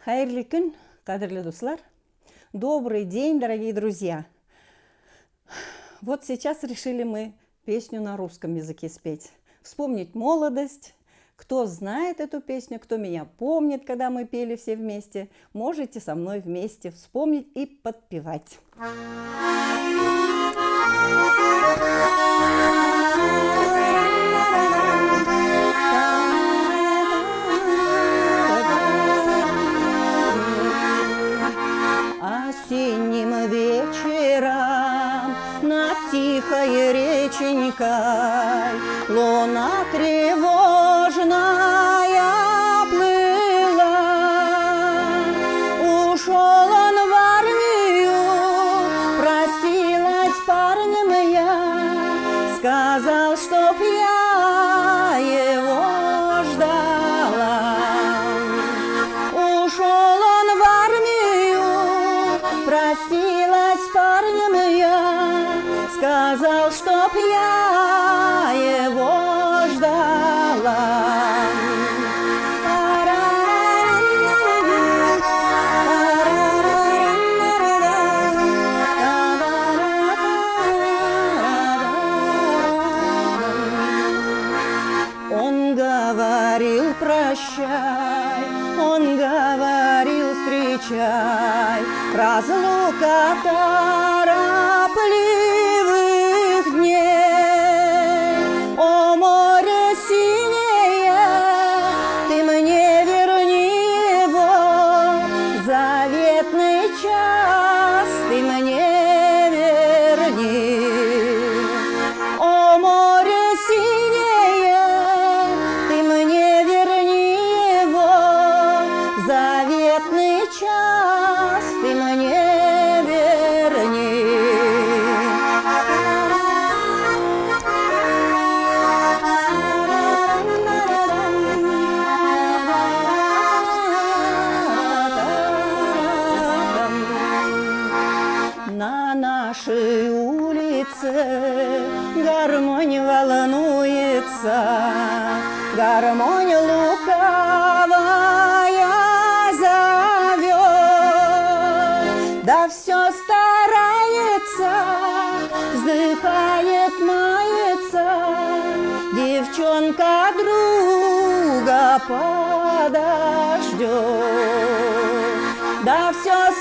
Хайырлы күн, кадрлы дуслар. Добрый день, дорогие друзья. Вот сейчас решили мы песню на русском языке спеть. Вспомнить молодость. Кто знает эту песню, кто меня помнит, когда мы пели все вместе, можете со мной вместе вспомнить и подпевать. Осенним вечером над тихой реченькой луна тревожная плыла. Ушел он в армию, простилась с парнем я, сказал, чтоб я его ждала. Ушел он в армию, простилась с парнем я, сказал, чтоб я его ждала. Он говорил прощай, он говорил встречай, разлука торопливых дней. О, море синее, ты мне верни его, заветный час ты мне верни. О, море синее, ты мне верни его, заветный час ты мне верни. На нашей улице гармонь волнуется, гармонь лукавая зовет. Да все старается, вздыхает, мается, девчонка друга подождет. Да все